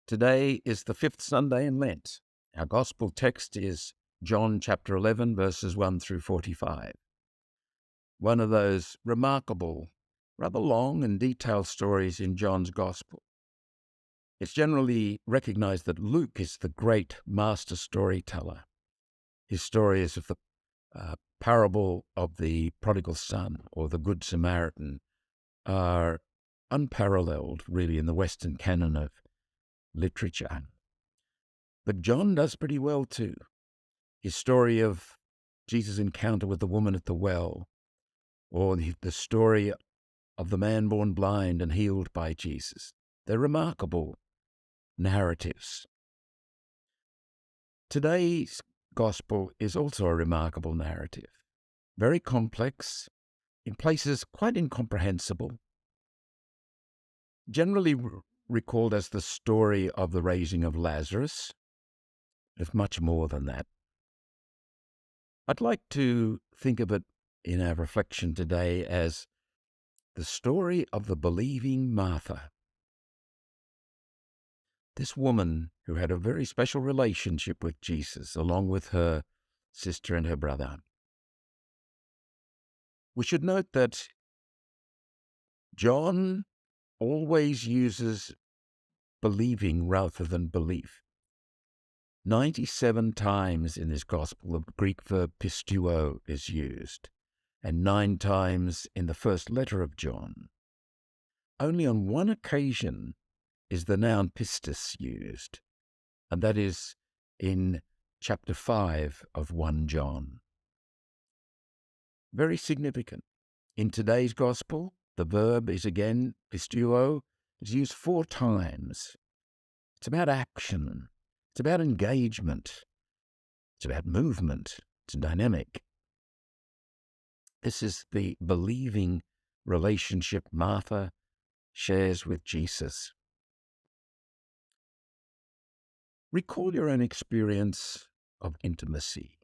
Today is the fifth Sunday in Lent. Our Gospel text is John chapter 11, verses 1 through 45. One of those remarkable, rather long and detailed stories in John's Gospel. It's generally recognized that Luke is the great master storyteller. His story is of the parable of the prodigal son or the Good Samaritan are unparalleled, really, in the Western canon of literature. But John does pretty well too. His story of Jesus' encounter with the woman at the well, or the story of the man born blind and healed by Jesus. They're remarkable narratives. Today's gospel is also a remarkable narrative, very complex, in places quite incomprehensible, generally recalled as the story of the raising of Lazarus, if much more than that. I'd like to think of it in our reflection today as the story of the believing Martha. This woman who had a very special relationship with Jesus, along with her sister and her brother. We should note that John always uses believing rather than belief. 97 times in this gospel, the Greek verb pisteuo is used, and 9 times in the first letter of John. Only on one occasion is the noun pistis used, and that is in chapter 5 of 1 John. Very significant. In today's gospel, the verb is again pisteuo. It's used 4 times. It's about action. It's about engagement. It's about movement. It's dynamic. This is the believing relationship Martha shares with Jesus. Recall your own experience of intimacy.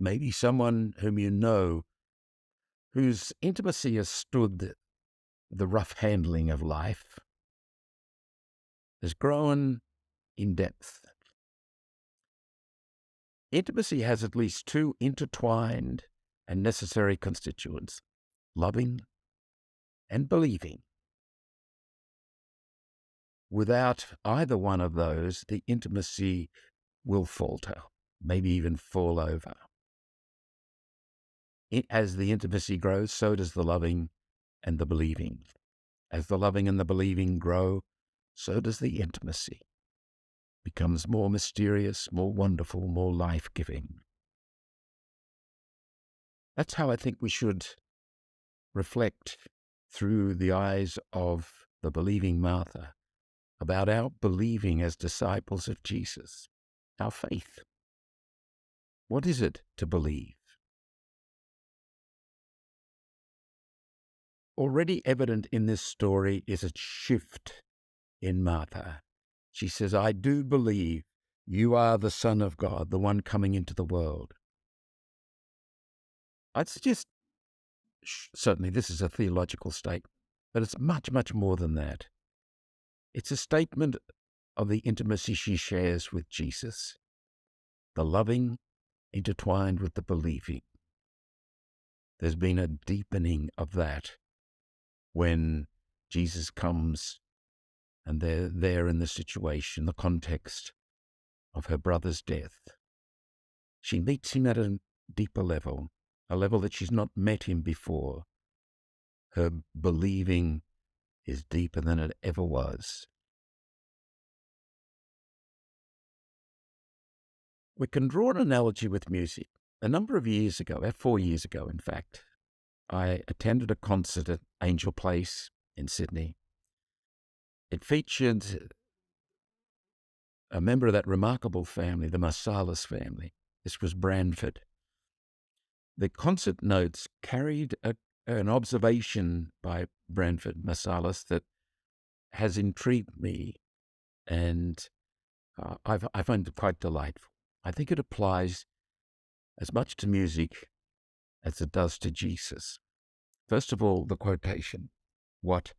Maybe someone whom you know, whose intimacy has stood the rough handling of life, has grown in depth. Intimacy has at least 2 intertwined and necessary constituents, loving and believing. Without either one of those, the intimacy will falter, maybe even fall over. As the intimacy grows, so does the loving and the believing. As the loving and the believing grow, so does the intimacy. Becomes more mysterious, more wonderful, more life-giving. That's how I think we should reflect through the eyes of the believing Martha about our believing as disciples of Jesus, our faith. What is it to believe? Already evident in this story is a shift in Martha. She says, I do believe you are the Son of God, the one coming into the world. I'd suggest, certainly this is a theological statement, but it's much, much more than that. It's a statement of the intimacy she shares with Jesus, the loving intertwined with the believing. There's been a deepening of that when Jesus comes and they're there in the situation, the context of her brother's death. She meets him at a deeper level, a level that she's not met him before. Her believing is deeper than it ever was. We can draw an analogy with music. A number of years ago, about 4 years ago, in fact, I attended a concert at Angel Place in Sydney. It featured a member of that remarkable family, the Marsalis family. This was Branford. The concert notes carried an observation by Branford Marsalis that has intrigued me, and I find it quite delightful. I think it applies as much to music as it does to Jesus. First of all, the quotation, what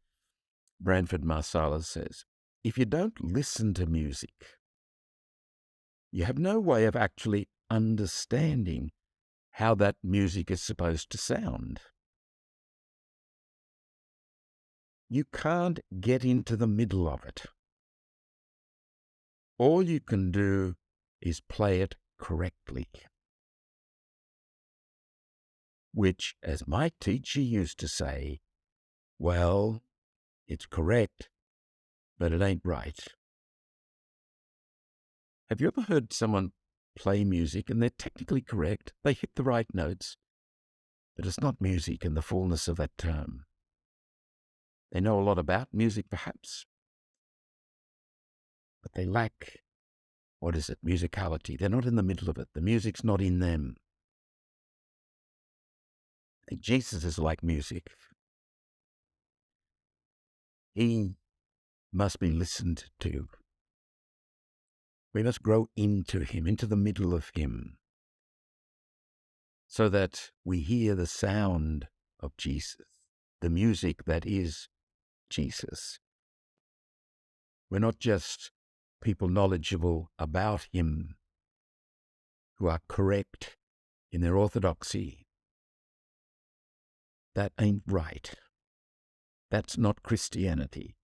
Branford Marsalis says, if you don't listen to music, you have no way of actually understanding how that music is supposed to sound. You can't get into the middle of it. All you can do is play it correctly, which, as my teacher used to say, well, it's correct, but it ain't right. Have you ever heard someone play music and they're technically correct, they hit the right notes, but it's not music in the fullness of that term? They know a lot about music, perhaps, but they lack, musicality. They're not in the middle of it. The music's not in them. I think Jesus is like music. He must be listened to. We must grow into him, into the middle of him, so that we hear the sound of Jesus, the music that is Jesus. We're not just people knowledgeable about him, who are correct in their orthodoxy. That ain't right. That's not Christianity,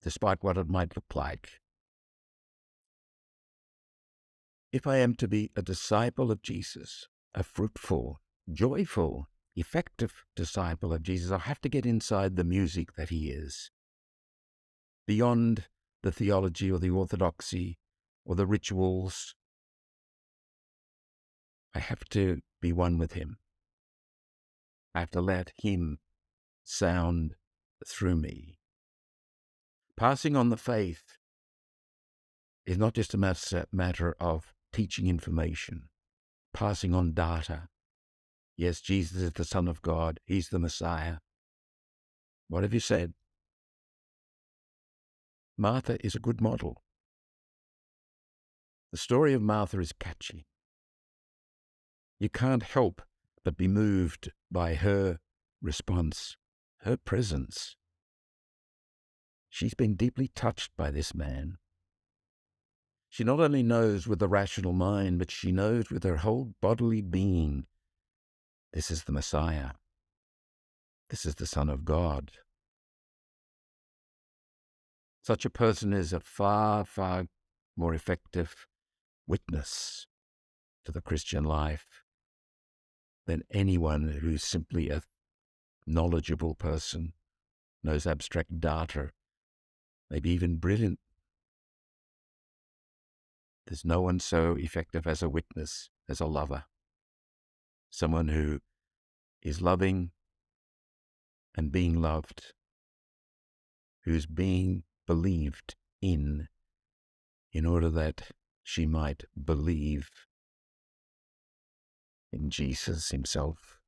despite what it might look like. If I am to be a disciple of Jesus, a fruitful, joyful, effective disciple of Jesus, I have to get inside the music that he is, beyond the theology or the orthodoxy or the rituals. I have to be one with him. I have to let him sound through me. Passing on the faith is not just a matter of teaching information, passing on data. Yes, Jesus is the Son of God. He's the Messiah. What have you said? Martha is a good model. The story of Martha is catchy. You can't help but be moved by her response, her presence. She's been deeply touched by this man. She not only knows with the rational mind, but she knows with her whole bodily being, this is the Messiah. This is the Son of God. Such a person is a far, far more effective witness to the Christian life than anyone who's simply a knowledgeable person, knows abstract data, maybe even brilliant. There's no one so effective as a witness, as a lover, someone who is loving and being loved, who's being believed in order that she might believe in Jesus himself.